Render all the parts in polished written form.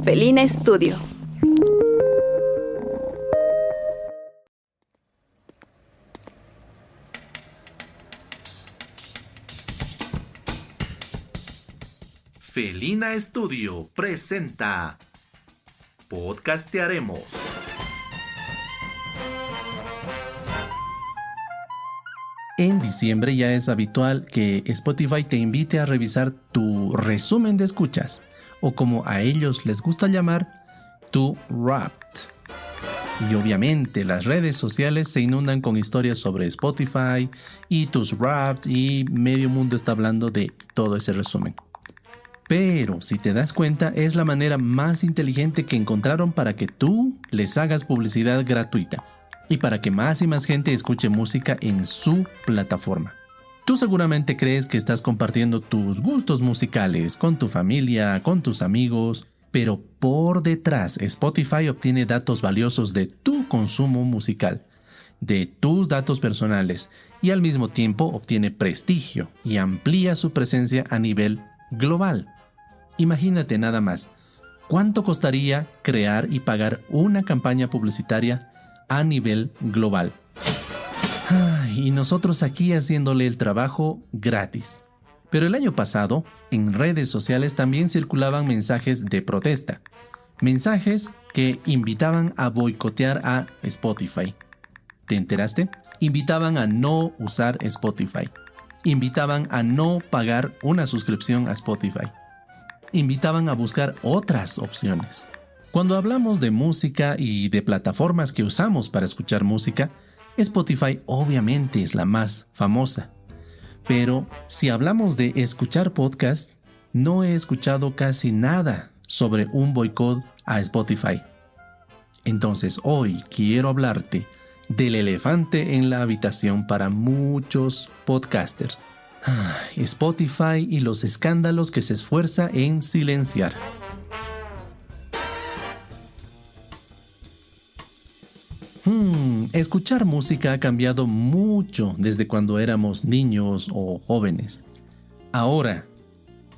Felina Studio. Felina Studio presenta Podcastearemos. En diciembre ya es habitual que Spotify te invite a revisar tu resumen de escuchas, o como a ellos les gusta llamar, tu Wrapped. Y obviamente las redes sociales se inundan con historias sobre Spotify y tus Wrapped, y medio mundo está hablando de todo ese resumen. Pero si te das cuenta, es la manera más inteligente que encontraron para que tú les hagas publicidad gratuita y para que más y más gente escuche música en su plataforma. Tú seguramente crees que estás compartiendo tus gustos musicales con tu familia, con tus amigos, pero por detrás Spotify obtiene datos valiosos de tu consumo musical, de tus datos personales, y al mismo tiempo obtiene prestigio y amplía su presencia a nivel global. Imagínate nada más, ¿cuánto costaría crear y pagar una campaña publicitaria a nivel global? Y nosotros aquí haciéndole el trabajo gratis. Pero el año pasado, en redes sociales también circulaban mensajes de protesta. Mensajes que invitaban a boicotear a Spotify. ¿Te enteraste? Invitaban a no usar Spotify. Invitaban a no pagar una suscripción a Spotify. Invitaban a buscar otras opciones. Cuando hablamos de música y de plataformas que usamos para escuchar música, Spotify obviamente es la más famosa. Pero si hablamos de escuchar podcast, no he escuchado casi nada sobre un boicot a Spotify. Entonces hoy quiero hablarte del elefante en la habitación para muchos podcasters. Spotify y los escándalos que se esfuerza en silenciar. Escuchar música ha cambiado mucho desde cuando éramos niños o jóvenes. Ahora,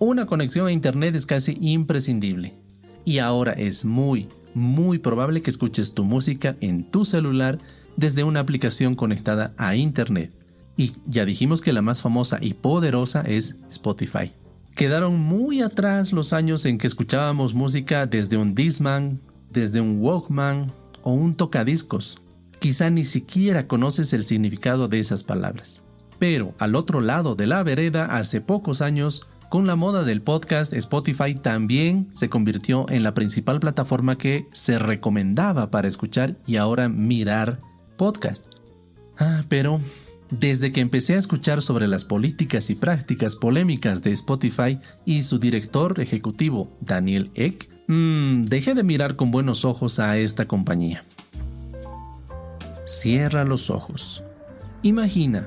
una conexión a internet es casi imprescindible. Y ahora es muy probable que escuches tu música en tu celular desde una aplicación conectada a internet. Y ya dijimos que la más famosa y poderosa es Spotify. Quedaron muy atrás los años en que escuchábamos música desde un Discman, desde un Walkman o un tocadiscos. Quizá ni siquiera conoces el significado de esas palabras. Pero al otro lado de la vereda, hace pocos años, con la moda del podcast, Spotify también se convirtió en la principal plataforma que se recomendaba para escuchar y ahora mirar podcast. Pero desde que empecé a escuchar sobre las políticas y prácticas polémicas de Spotify y su director ejecutivo, Daniel Ek, dejé de mirar con buenos ojos a esta compañía. Cierra los ojos. Imagina,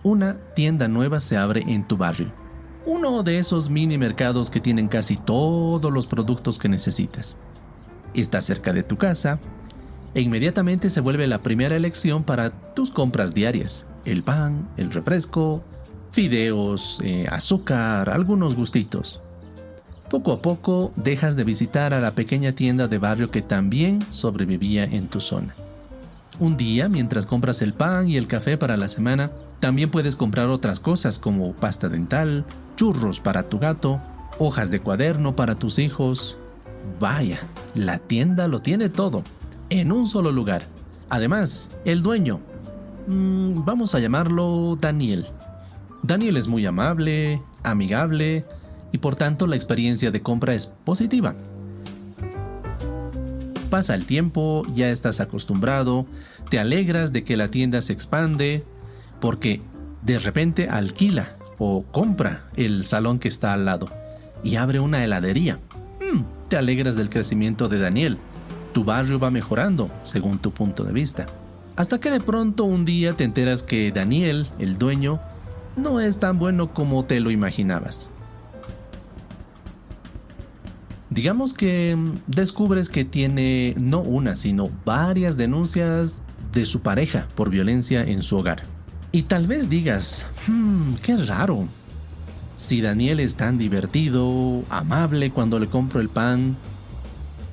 una tienda nueva se abre en tu barrio. Uno de esos mini mercados que tienen casi todos los productos que necesitas. Está cerca de tu casa e inmediatamente se vuelve la primera elección para tus compras diarias. El pan, el refresco, fideos, azúcar, algunos gustitos. Poco a poco dejas de visitar a la pequeña tienda de barrio que también sobrevivía en tu zona. Un día, mientras compras el pan y el café para la semana, también puedes comprar otras cosas como pasta dental, churros para tu gato, hojas de cuaderno para tus hijos. Vaya, la tienda lo tiene todo, en un solo lugar. Además, el dueño, vamos a llamarlo Daniel. Daniel es muy amable, amigable y por tanto la experiencia de compra es positiva. Pasa el tiempo, ya estás acostumbrado, te alegras de que la tienda se expande, porque de repente alquila o compra el salón que está al lado y abre una heladería. Te alegras del crecimiento de Daniel. Tu barrio va mejorando, según tu punto de vista. Hasta que de pronto un día te enteras que Daniel, el dueño, no es tan bueno como te lo imaginabas. Digamos que descubres que tiene no una, sino varias denuncias de su pareja por violencia en su hogar. Y tal vez digas, qué raro. Si Daniel es tan divertido, amable cuando le compro el pan,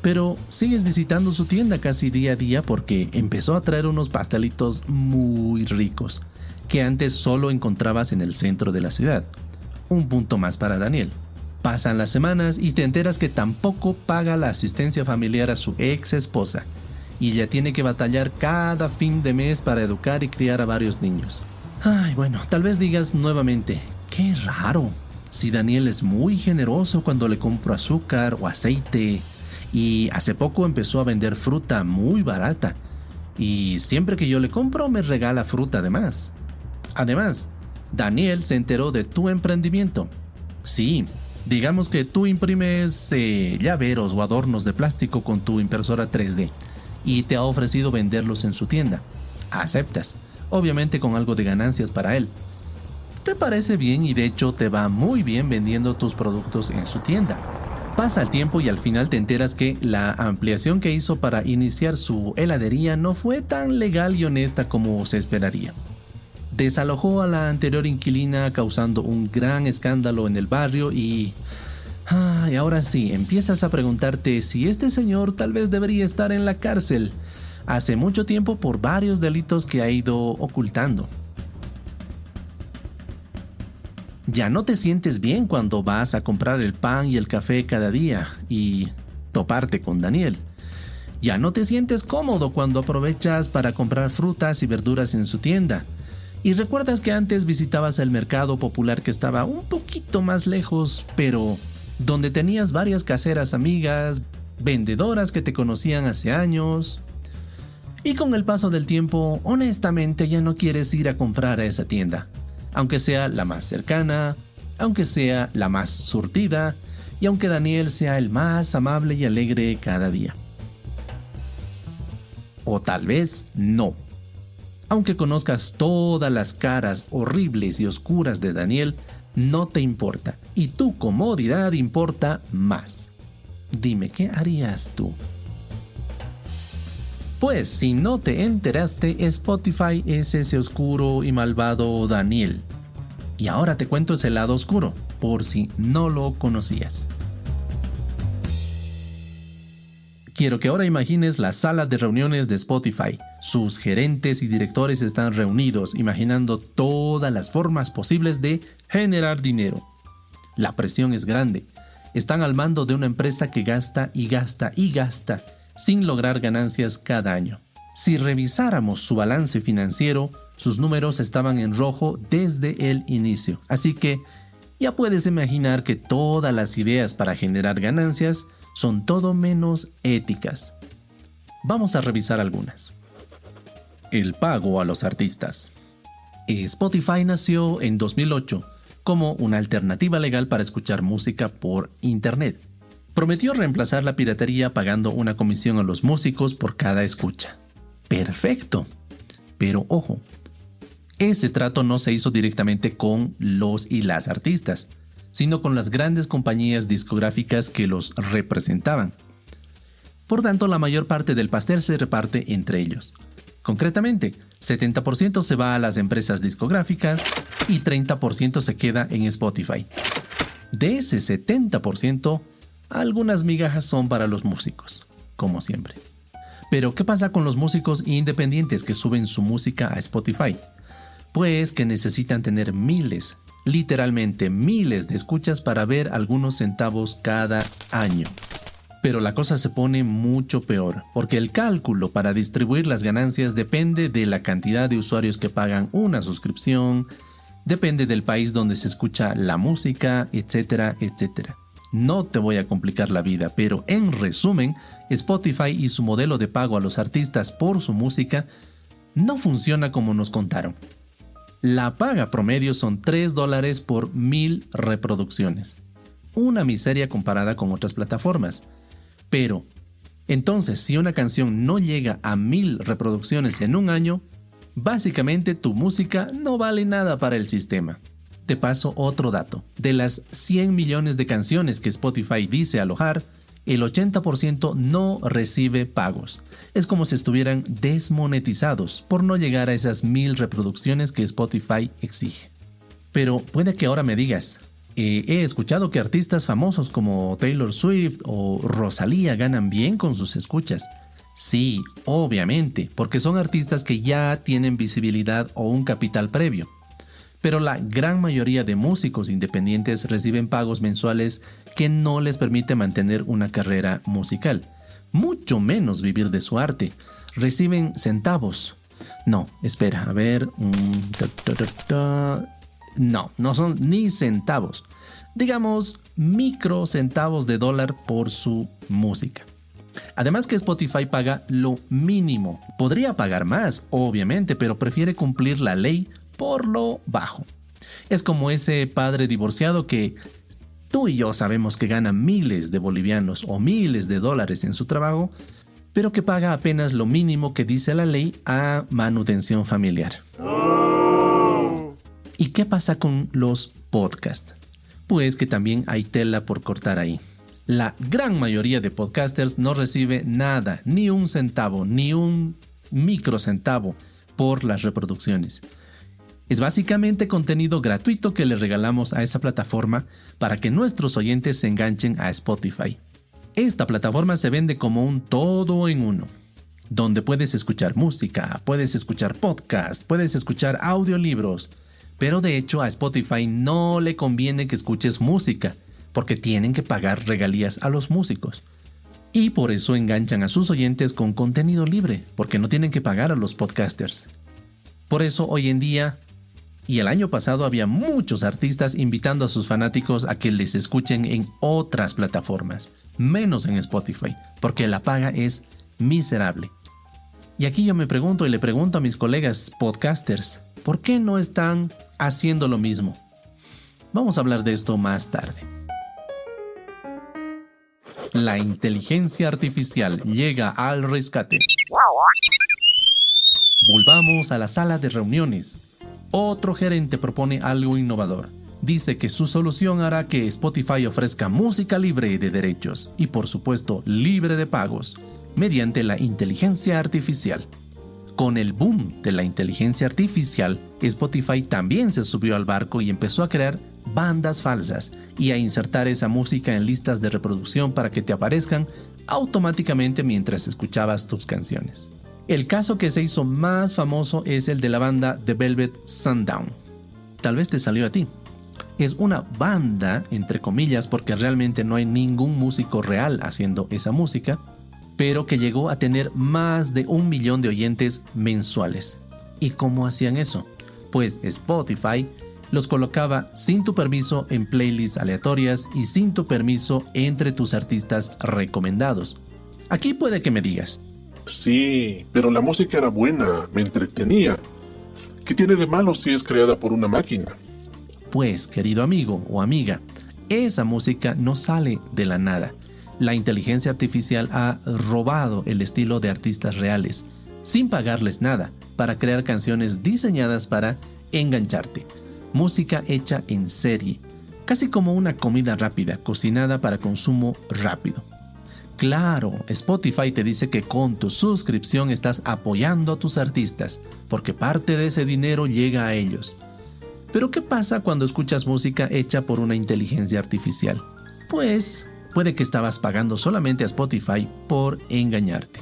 pero sigues visitando su tienda casi día a día porque empezó a traer unos pastelitos muy ricos que antes solo encontrabas en el centro de la ciudad. Un punto más para Daniel. Pasan las semanas y te enteras que tampoco paga la asistencia familiar a su ex esposa y ella tiene que batallar cada fin de mes para educar y criar a varios niños. Ay, bueno, tal vez digas nuevamente, qué raro. Si Daniel es muy generoso cuando le compro azúcar o aceite, y hace poco empezó a vender fruta muy barata, y siempre que yo le compro me regala fruta además. Además, Daniel se enteró de tu emprendimiento. Sí, digamos que tú imprimes llaveros o adornos de plástico con tu impresora 3D y te ha ofrecido venderlos en su tienda. Aceptas, obviamente con algo de ganancias para él. Te parece bien y de hecho te va muy bien vendiendo tus productos en su tienda. Pasa el tiempo y al final te enteras que la ampliación que hizo para iniciar su heladería no fue tan legal y honesta como se esperaría. Desalojó a la anterior inquilina causando un gran escándalo en el barrio y ahora sí, empiezas a preguntarte si este señor tal vez debería estar en la cárcel hace mucho tiempo por varios delitos que ha ido ocultando. Ya no te sientes bien cuando vas a comprar el pan y el café cada día y toparte con Daniel. Ya no te sientes cómodo cuando aprovechas para comprar frutas y verduras en su tienda. Y recuerdas que antes visitabas el mercado popular que estaba un poquito más lejos, pero donde tenías varias caseras amigas, vendedoras que te conocían hace años. Y con el paso del tiempo, honestamente ya no quieres ir a comprar a esa tienda, aunque sea la más cercana, aunque sea la más surtida, y aunque Daniel sea el más amable y alegre cada día. O tal vez no. Aunque conozcas todas las caras horribles y oscuras de Daniel, no te importa, y tu comodidad importa más. Dime, ¿qué harías tú? Pues si no te enteraste, Spotify es ese oscuro y malvado Daniel. Y ahora te cuento ese lado oscuro, por si no lo conocías. Quiero que ahora imagines la sala de reuniones de Spotify. Sus gerentes y directores están reunidos, imaginando todas las formas posibles de generar dinero. La presión es grande. Están al mando de una empresa que gasta y gasta y gasta, sin lograr ganancias cada año. Si revisáramos su balance financiero, sus números estaban en rojo desde el inicio. Así que ya puedes imaginar que todas las ideas para generar ganancias son todo menos éticas. Vamos a revisar algunas. El pago a los artistas. Spotify nació en 2008 como una alternativa legal para escuchar música por internet. Prometió reemplazar la piratería pagando una comisión a los músicos por cada escucha. ¡Perfecto! Pero ojo, ese trato no se hizo directamente con los y las artistas, sino con las grandes compañías discográficas que los representaban. Por tanto, la mayor parte del pastel se reparte entre ellos. Concretamente, 70% se va a las empresas discográficas y 30% se queda en Spotify. De ese 70%, algunas migajas son para los músicos, como siempre. Pero, ¿qué pasa con los músicos independientes que suben su música a Spotify? Pues que necesitan tener miles, literalmente miles de escuchas para ver algunos centavos cada año. Pero la cosa se pone mucho peor, porque el cálculo para distribuir las ganancias depende de la cantidad de usuarios que pagan una suscripción, depende del país donde se escucha la música, etcétera, etcétera. No te voy a complicar la vida, pero en resumen, Spotify y su modelo de pago a los artistas por su música no funciona como nos contaron. La paga promedio son $3 por 1000 reproducciones. Una miseria comparada con otras plataformas. Pero, entonces, si una canción no llega a 1000 reproducciones en un año, básicamente tu música no vale nada para el sistema. Te paso otro dato. De las 100 millones de canciones que Spotify dice alojar, el 80% no recibe pagos. Es como si estuvieran desmonetizados por no llegar a esas 1000 reproducciones que Spotify exige. Pero puede que ahora me digas, He escuchado que artistas famosos como Taylor Swift o Rosalía ganan bien con sus escuchas. Sí, obviamente, porque son artistas que ya tienen visibilidad o un capital previo. Pero la gran mayoría de músicos independientes reciben pagos mensuales que no les permite mantener una carrera musical, mucho menos vivir de su arte. Reciben centavos. No, espera, a ver. No son ni centavos. Digamos, micro centavos de dólar por su música. Además que Spotify paga lo mínimo. Podría pagar más, obviamente, pero prefiere cumplir la ley por lo bajo. Es como ese padre divorciado que tú y yo sabemos que gana miles de bolivianos o miles de dólares en su trabajo, pero que paga apenas lo mínimo que dice la ley a manutención familiar. ¿Y qué pasa con los podcasts? Pues que también hay tela por cortar ahí. La gran mayoría de podcasters no recibe nada, ni un centavo, ni un microcentavo por las reproducciones. Es básicamente contenido gratuito que le regalamos a esa plataforma para que nuestros oyentes se enganchen a Spotify. Esta plataforma se vende como un todo en uno, donde puedes escuchar música, puedes escuchar podcast, puedes escuchar audiolibros, pero de hecho a Spotify no le conviene que escuches música, porque tienen que pagar regalías a los músicos. Y por eso enganchan a sus oyentes con contenido libre, porque no tienen que pagar a los podcasters. Por eso hoy en día, y el año pasado, había muchos artistas invitando a sus fanáticos a que les escuchen en otras plataformas, menos en Spotify, porque la paga es miserable. Y aquí yo me pregunto y le pregunto a mis colegas podcasters, ¿por qué no están haciendo lo mismo? Vamos a hablar de esto más tarde. La inteligencia artificial llega al rescate. Volvamos a la sala de reuniones. Otro gerente propone algo innovador. Dice que su solución hará que Spotify ofrezca música libre de derechos y, por supuesto, libre de pagos, mediante la inteligencia artificial. Con el boom de la inteligencia artificial, Spotify también se subió al barco y empezó a crear bandas falsas y a insertar esa música en listas de reproducción para que te aparezcan automáticamente mientras escuchabas tus canciones. El caso que se hizo más famoso es el de la banda The Velvet Sundown. Tal vez te salió a ti. Es una banda, entre comillas, porque realmente no hay ningún músico real haciendo esa música, pero que llegó a tener más de 1 millón de oyentes mensuales. ¿Y cómo hacían eso? Pues Spotify los colocaba sin tu permiso en playlists aleatorias y sin tu permiso entre tus artistas recomendados. Aquí puede que me digas: sí, pero la música era buena, me entretenía. ¿Qué tiene de malo si es creada por una máquina? Pues, querido amigo o amiga, esa música no sale de la nada. La inteligencia artificial ha robado el estilo de artistas reales, sin pagarles nada, para crear canciones diseñadas para engancharte. Música hecha en serie, casi como una comida rápida, cocinada para consumo rápido. Claro, Spotify te dice que con tu suscripción estás apoyando a tus artistas, porque parte de ese dinero llega a ellos. Pero ¿qué pasa cuando escuchas música hecha por una inteligencia artificial? Pues puede que estabas pagando solamente a Spotify por engañarte.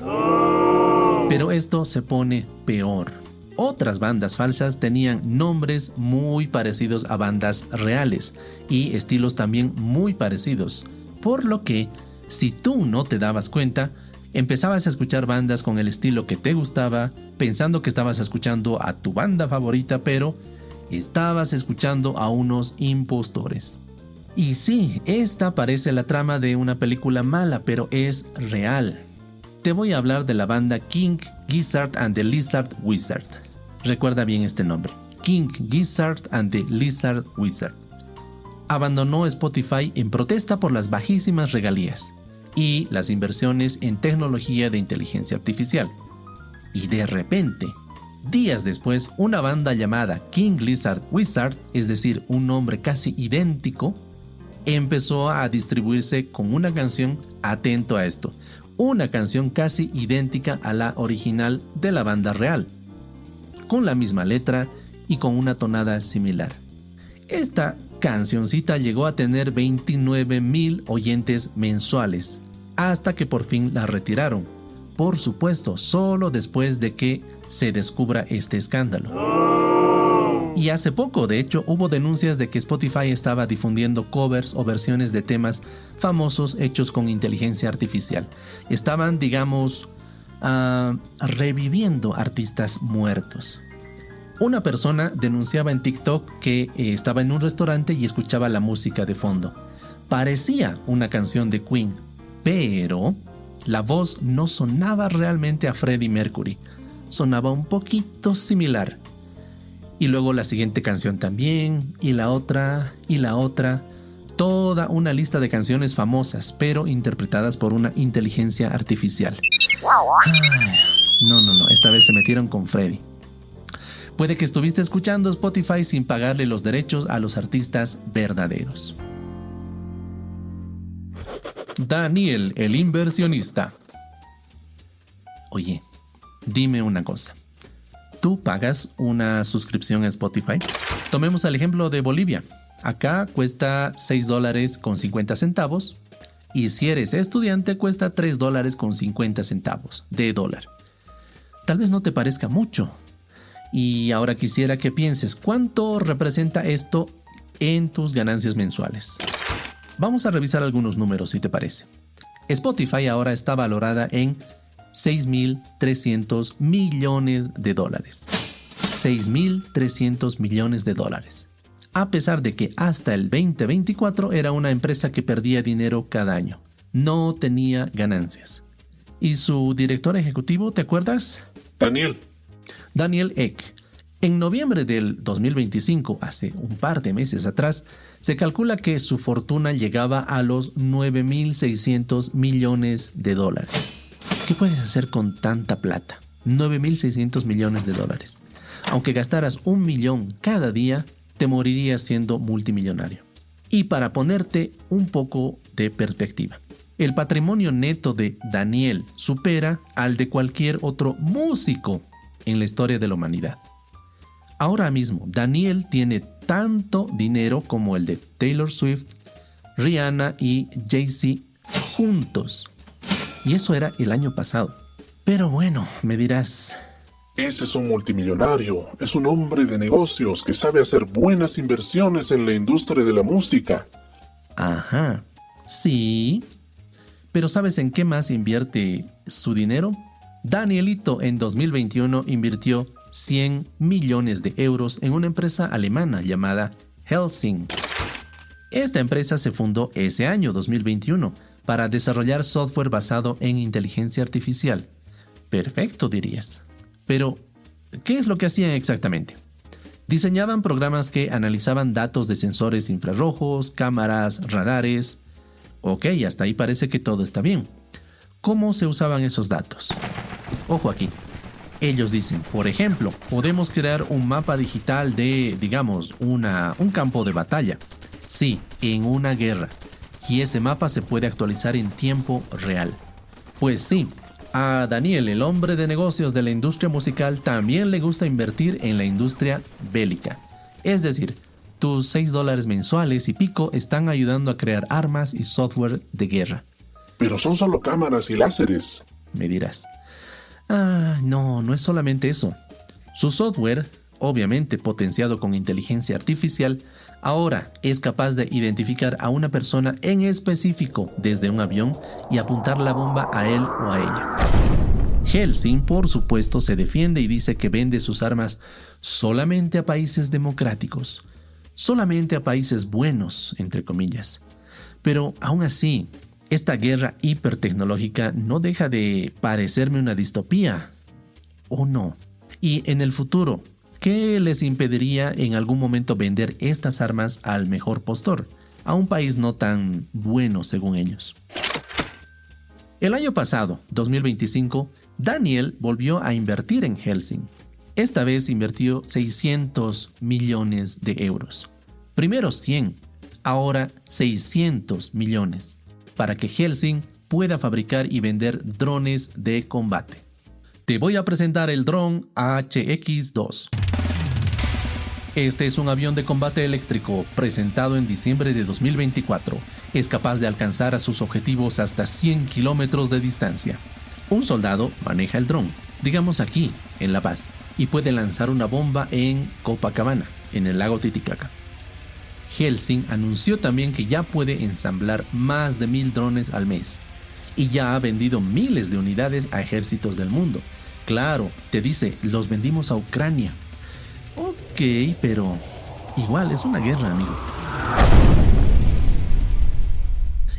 Pero esto se pone peor. Otras bandas falsas tenían nombres muy parecidos a bandas reales y estilos también muy parecidos, por lo que, si tú no te dabas cuenta, empezabas a escuchar bandas con el estilo que te gustaba, pensando que estabas escuchando a tu banda favorita, pero estabas escuchando a unos impostores. Y sí, esta parece la trama de una película mala, pero es real. Te voy a hablar de la banda King Gizzard and the Lizard Wizard. Recuerda bien este nombre: King Gizzard and the Lizard Wizard. Abandonó Spotify en protesta por las bajísimas regalías y las inversiones en tecnología de inteligencia artificial. Y de repente, días después, una banda llamada King Lizard Wizard, es decir, un nombre casi idéntico, empezó a distribuirse con una canción, atento a esto, una canción casi idéntica a la original de la banda real, con la misma letra y con una tonada similar. Esta cancioncita llegó a tener 29,000 oyentes mensuales, hasta que por fin la retiraron. Por supuesto, solo después de que se descubra este escándalo. Y hace poco, de hecho, hubo denuncias de que Spotify estaba difundiendo covers o versiones de temas famosos hechos con inteligencia artificial. Estaban, digamos, reviviendo artistas muertos. Una persona denunciaba en TikTok que estaba en un restaurante y escuchaba la música de fondo. Parecía una canción de Queen, pero la voz no sonaba realmente a Freddie Mercury. Sonaba un poquito similar. Y luego la siguiente canción también, y la otra, y la otra. Toda una lista de canciones famosas, pero interpretadas por una inteligencia artificial. No, esta vez se metieron con Freddie. Puede que estuviste escuchando Spotify sin pagarle los derechos a los artistas verdaderos. Daniel, el inversionista. Oye, dime una cosa. ¿Tú pagas una suscripción a Spotify? Tomemos el ejemplo de Bolivia. Acá cuesta $6.50 y si eres estudiante cuesta $3.50 de dólar. Tal vez no te parezca mucho. Y ahora quisiera que pienses cuánto representa esto en tus ganancias mensuales. Vamos a revisar algunos números si te parece. Spotify ahora está valorada en $6.300 millones. $6.300 millones. A pesar de que hasta el 2024 era una empresa que perdía dinero cada año. No tenía ganancias. ¿Y su director ejecutivo, te acuerdas? Daniel Ek. En noviembre del 2025, hace un par de meses atrás, se calcula que su fortuna llegaba a los $9.600 millones. ¿Qué puedes hacer con tanta plata? $9.600 millones. Aunque gastaras $1 millón cada día, te morirías siendo multimillonario. Y para ponerte un poco de perspectiva, el patrimonio neto de Daniel supera al de cualquier otro músico en la historia de la humanidad. Ahora mismo, Daniel tiene tanto dinero como el de Taylor Swift, Rihanna y Jay-Z juntos. Y eso era el año pasado. Pero bueno, me dirás... Ese es un multimillonario, es un hombre de negocios que sabe hacer buenas inversiones en la industria de la música. Ajá, sí. Pero ¿sabes en qué más invierte su dinero? Danielito en 2021 invirtió 100 millones de euros en una empresa alemana llamada Helsing. Esta empresa se fundó ese año 2021 para desarrollar software basado en inteligencia artificial. Perfecto, dirías. Pero, ¿qué es lo que hacían exactamente? Diseñaban programas que analizaban datos de sensores infrarrojos, cámaras, radares. Ok, hasta ahí parece que todo está bien. ¿Cómo se usaban esos datos? Ojo aquí. Ellos dicen, por ejemplo, podemos crear un mapa digital de, digamos, un campo de batalla. Sí, en una guerra. Y ese mapa se puede actualizar en tiempo real. Pues sí, a Daniel, el hombre de negocios de la industria musical, también le gusta invertir en la industria bélica. Es decir, tus $6 mensuales y pico están ayudando a crear armas y software de guerra. Pero son solo cámaras y láseres. Me dirás. No es solamente eso. Su software, obviamente potenciado con inteligencia artificial, ahora es capaz de identificar a una persona en específico desde un avión y apuntar la bomba a él o a ella. Helsing, por supuesto, se defiende y dice que vende sus armas solamente a países democráticos, solamente a países buenos, entre comillas. Pero aún así, esta guerra hipertecnológica no deja de parecerme una distopía, ¿o no? Y en el futuro, ¿qué les impediría en algún momento vender estas armas al mejor postor, a un país no tan bueno según ellos? El año pasado, 2025, Daniel volvió a invertir en Helsing. Esta vez invirtió 600 millones de euros. Primero 100, ahora 600 millones, para que Helsing pueda fabricar y vender drones de combate. Te voy a presentar el dron HX-2. Este es un avión de combate eléctrico presentado en diciembre de 2024. Es capaz de alcanzar a sus objetivos hasta 100 kilómetros de distancia. Un soldado maneja el dron, digamos aquí, en La Paz, y puede lanzar una bomba en Copacabana, en el lago Titicaca. Helsing anunció también que ya puede ensamblar más de 1000 drones al mes y ya ha vendido miles de unidades a ejércitos del mundo. Claro, te dice, los vendimos a Ucrania. Ok, pero igual es una guerra, amigo.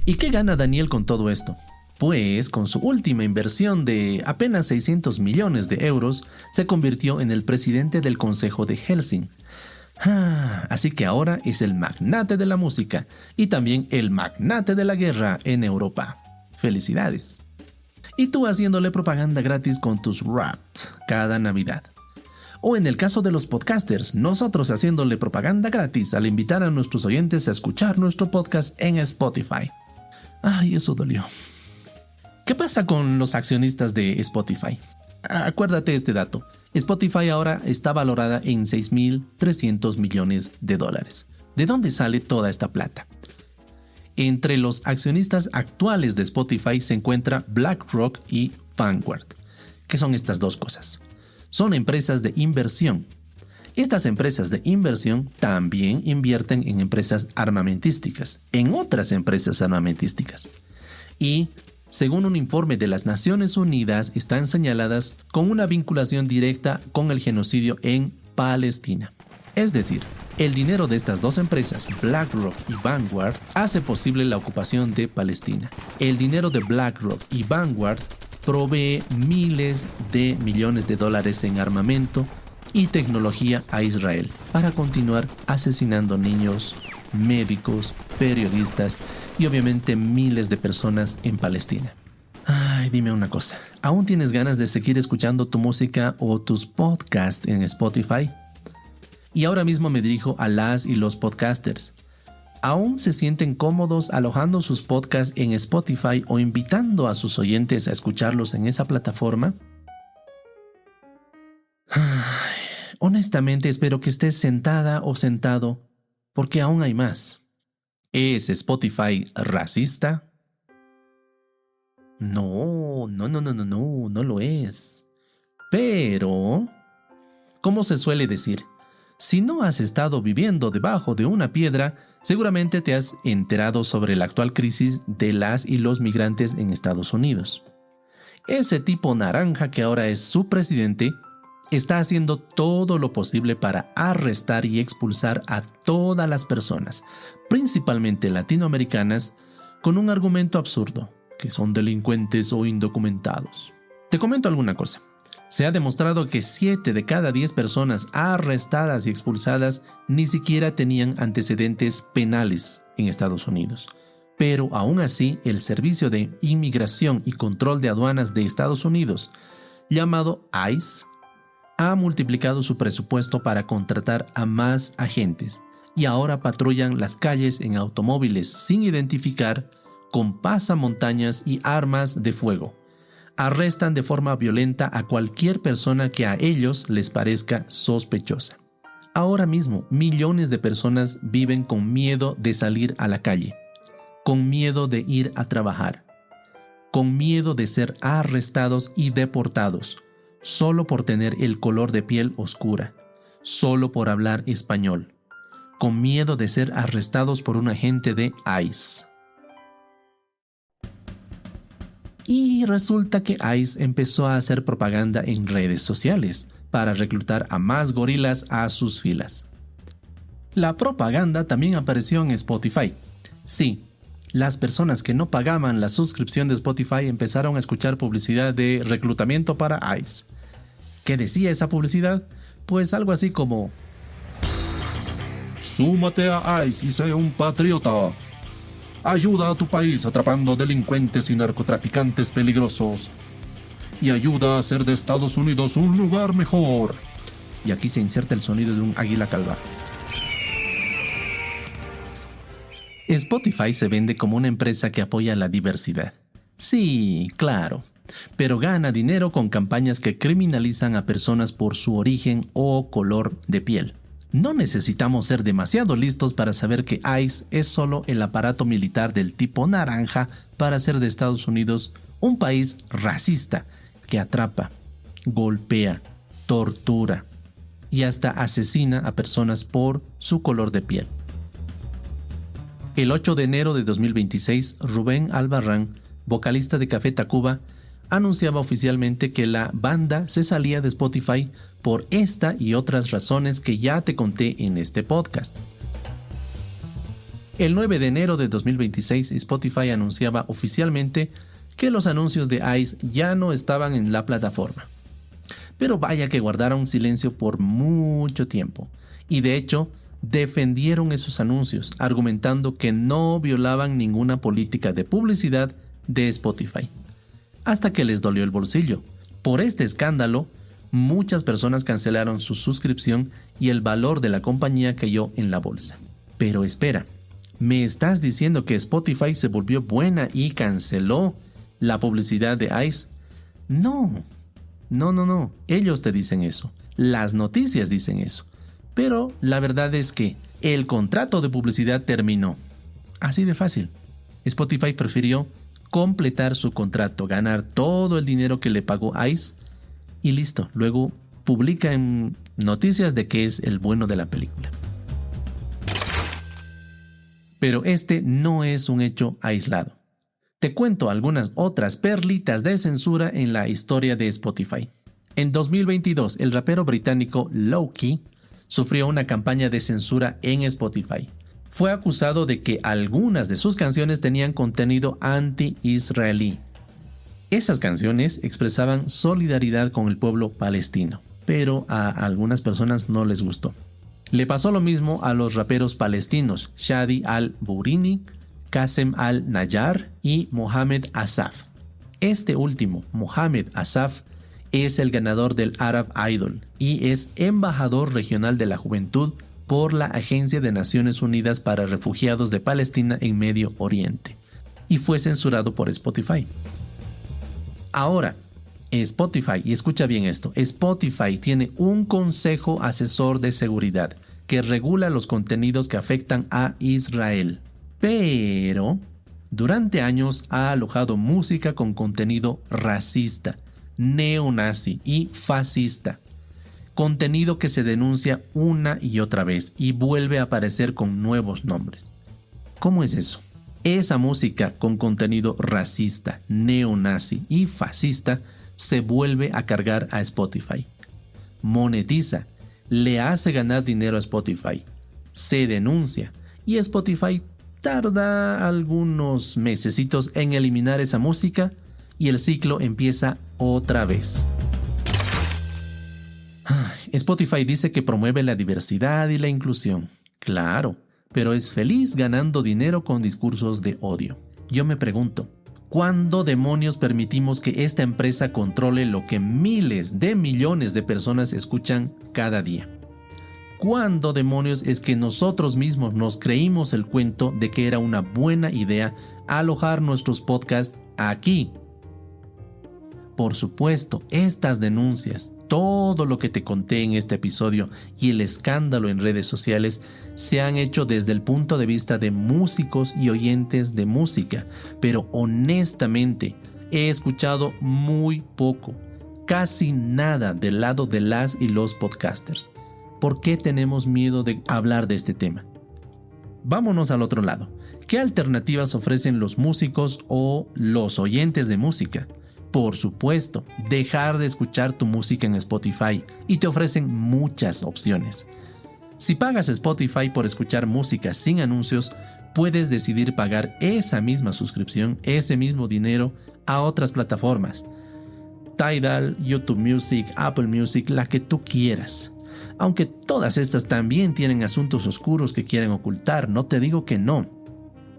¿Y qué gana Daniel con todo esto? Pues con su última inversión de apenas 600 millones de euros, se convirtió en el presidente del Consejo de Helsing. Así que ahora es el magnate de la música y también el magnate de la guerra en Europa. ¡Felicidades! Y tú haciéndole propaganda gratis con tus Wrapped cada Navidad. O en el caso de los podcasters, nosotros haciéndole propaganda gratis al invitar a nuestros oyentes a escuchar nuestro podcast en Spotify. Ay, eso dolió. ¿Qué pasa con los accionistas de Spotify? Acuérdate este dato. Spotify ahora está valorada en $6.300 millones. ¿De dónde sale toda esta plata? Entre los accionistas actuales de Spotify se encuentra BlackRock y Vanguard. ¿Qué son estas dos cosas? Son empresas de inversión. Estas empresas de inversión también invierten en empresas armamentísticas, en otras empresas armamentísticas. Y, según un informe de las Naciones Unidas, están señaladas con una vinculación directa con el genocidio en Palestina. Es decir, el dinero de estas dos empresas, BlackRock y Vanguard, hace posible la ocupación de Palestina. El dinero de BlackRock y Vanguard provee miles de millones de dólares en armamento y tecnología a Israel para continuar asesinando niños, médicos, periodistas y obviamente miles de personas en Palestina. Ay, dime una cosa, ¿aún tienes ganas de seguir escuchando tu música o tus podcasts en Spotify? Y ahora mismo me dirijo a las y los podcasters. ¿Aún se sienten cómodos alojando sus podcasts en Spotify o invitando a sus oyentes a escucharlos en esa plataforma? Honestamente espero que estés sentada o sentado, porque aún hay más. ¿Es Spotify racista? No lo es. Pero, como se suele decir, si no has estado viviendo debajo de una piedra, seguramente te has enterado sobre la actual crisis de las y los migrantes en Estados Unidos. Ese tipo naranja que ahora es su presidente está haciendo todo lo posible para arrestar y expulsar a todas las personas, principalmente latinoamericanas, con un argumento absurdo, que son delincuentes o indocumentados. Te comento alguna cosa. Se ha demostrado que 7 de cada 10 personas arrestadas y expulsadas ni siquiera tenían antecedentes penales en Estados Unidos. Pero aún así, el Servicio de Inmigración y Control de Aduanas de Estados Unidos, llamado ICE, ha multiplicado su presupuesto para contratar a más agentes y ahora patrullan las calles en automóviles sin identificar, con pasamontañas y armas de fuego. Arrestan de forma violenta a cualquier persona que a ellos les parezca sospechosa. Ahora mismo, millones de personas viven con miedo de salir a la calle, con miedo de ir a trabajar, con miedo de ser arrestados y deportados, solo por tener el color de piel oscura, solo por hablar español, con miedo de ser arrestados por un agente de ICE. Y resulta que ICE empezó a hacer propaganda en redes sociales para reclutar a más gorilas a sus filas. La propaganda también apareció en Spotify. Sí, las personas que no pagaban la suscripción de Spotify empezaron a escuchar publicidad de reclutamiento para ICE. ¿Qué decía esa publicidad? Pues algo así como: súmate a ICE y sé un patriota. Ayuda a tu país atrapando delincuentes y narcotraficantes peligrosos. Y ayuda a hacer de Estados Unidos un lugar mejor. Y aquí se inserta el sonido de un águila calva. Spotify se vende como una empresa que apoya la diversidad. Sí, claro. Pero gana dinero con campañas que criminalizan a personas por su origen o color de piel. No necesitamos ser demasiado listos para saber que ICE es solo el aparato militar del tipo naranja para hacer de Estados Unidos un país racista que atrapa, golpea, tortura y hasta asesina a personas por su color de piel. El 8 de enero de 2026, Rubén Albarrán, vocalista de Café Tacuba, anunciaba oficialmente que la banda se salía de Spotify por esta y otras razones que ya te conté en este podcast. El 9 de enero de 2026, Spotify anunciaba oficialmente que los anuncios de ICE ya no estaban en la plataforma. Pero vaya que guardaron silencio por mucho tiempo, y de hecho defendieron esos anuncios, argumentando que no violaban ninguna política de publicidad de Spotify. Hasta que les dolió el bolsillo. Por este escándalo, muchas personas cancelaron su suscripción y el valor de la compañía cayó en la bolsa. Pero espera, ¿me estás diciendo que Spotify se volvió buena y canceló la publicidad de ICE? No, ellos te dicen eso. Las noticias dicen eso. Pero la verdad es que el contrato de publicidad terminó. Así de fácil. Spotify prefirió completar su contrato, ganar todo el dinero que le pagó ICE y listo. Luego publica en noticias de que es el bueno de la película. Pero este no es un hecho aislado. Te cuento algunas otras perlitas de censura en la historia de Spotify. En 2022, el rapero británico Lowkey sufrió una campaña de censura en Spotify. Fue acusado de que algunas de sus canciones tenían contenido anti-israelí. Esas canciones expresaban solidaridad con el pueblo palestino, pero a algunas personas no les gustó. Le pasó lo mismo a los raperos palestinos Shadi al-Bourini, Qasem al-Nayar y Mohamed Asaf. Este último, Mohamed Asaf, es el ganador del Arab Idol y es embajador regional de la juventud por la Agencia de Naciones Unidas para Refugiados de Palestina en Medio Oriente, y fue censurado por Spotify. Ahora, Spotify, y escucha bien esto, Spotify tiene un consejo asesor de seguridad que regula los contenidos que afectan a Israel, pero durante años ha alojado música con contenido racista, neonazi y fascista. Contenido que se denuncia una y otra vez y vuelve a aparecer con nuevos nombres. ¿Cómo es eso? Esa música con contenido racista, neonazi y fascista se vuelve a cargar a Spotify. Monetiza, le hace ganar dinero a Spotify, se denuncia y Spotify tarda algunos mesecitos en eliminar esa música y el ciclo empieza otra vez. Spotify dice que promueve la diversidad y la inclusión. Claro, pero es feliz ganando dinero con discursos de odio. Yo me pregunto, ¿cuándo demonios permitimos que esta empresa controle lo que miles de millones de personas escuchan cada día? ¿Cuándo demonios es que nosotros mismos nos creímos el cuento de que era una buena idea alojar nuestros podcasts aquí? Por supuesto, estas denuncias, todo lo que te conté en este episodio y el escándalo en redes sociales se han hecho desde el punto de vista de músicos y oyentes de música, pero honestamente he escuchado muy poco, casi nada del lado de las y los podcasters. ¿Por qué tenemos miedo de hablar de este tema? Vámonos al otro lado. ¿Qué alternativas ofrecen los músicos o los oyentes de música? Por supuesto, dejar de escuchar tu música en Spotify y te ofrecen muchas opciones. Si pagas Spotify por escuchar música sin anuncios, puedes decidir pagar esa misma suscripción, ese mismo dinero a otras plataformas. Tidal, YouTube Music, Apple Music, la que tú quieras. Aunque todas estas también tienen asuntos oscuros que quieren ocultar, no te digo que no.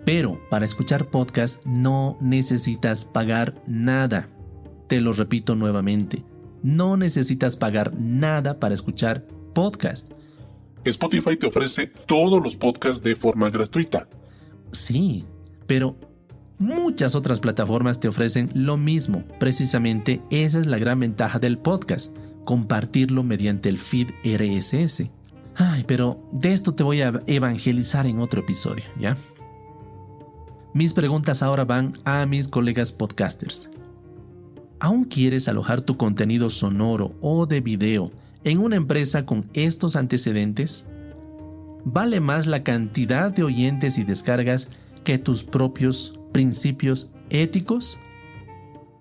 Pero para escuchar podcast no necesitas pagar nada. Te lo repito nuevamente, no necesitas pagar nada para escuchar podcast. Spotify te ofrece todos los podcasts de forma gratuita. Sí, pero muchas otras plataformas te ofrecen lo mismo. Precisamente esa es la gran ventaja del podcast, compartirlo mediante el feed RSS. Ay, pero de esto te voy a evangelizar en otro episodio, ¿ya? Mis preguntas ahora van a mis colegas podcasters. ¿Aún quieres alojar tu contenido sonoro o de video en una empresa con estos antecedentes? ¿Vale más la cantidad de oyentes y descargas que tus propios principios éticos?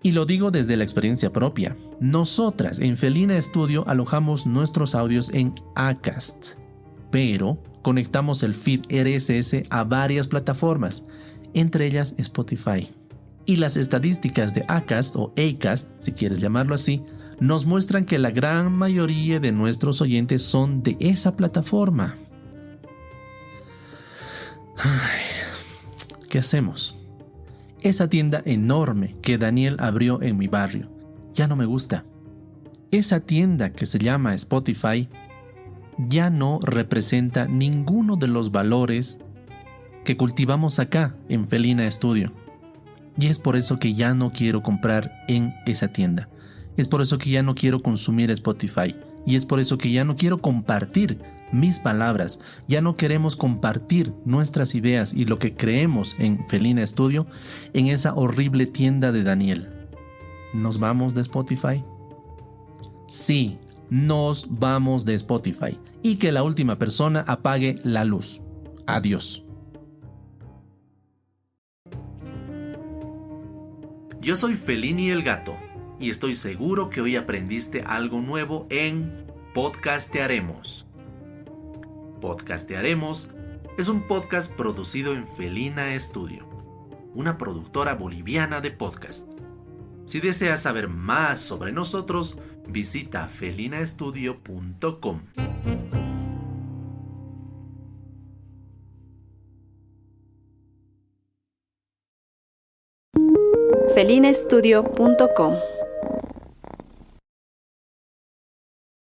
Y lo digo desde la experiencia propia. Nosotras en Felina Studio alojamos nuestros audios en Acast, pero conectamos el feed RSS a varias plataformas, entre ellas Spotify. Y las estadísticas de Acast o Acast, si quieres llamarlo así, nos muestran que la gran mayoría de nuestros oyentes son de esa plataforma. Ay, ¿qué hacemos? Esa tienda enorme que Daniel abrió en mi barrio ya no me gusta. Esa tienda que se llama Spotify ya no representa ninguno de los valores que cultivamos acá en Felina Studio. Y es por eso que ya no quiero comprar en esa tienda. Es por eso que ya no quiero consumir Spotify. Y es por eso que ya no quiero compartir mis palabras. Ya no queremos compartir nuestras ideas y lo que creemos en Felina Studio en esa horrible tienda de Daniel. ¿Nos vamos de Spotify? Sí, nos vamos de Spotify. Y que la última persona apague la luz. Adiós. Yo soy Felini el Gato y estoy seguro que hoy aprendiste algo nuevo en Podcastearemos. Podcastearemos es un podcast producido en Felina Studio, una productora boliviana de podcast. Si deseas saber más sobre nosotros, visita felinastudio.com. felinastudio.com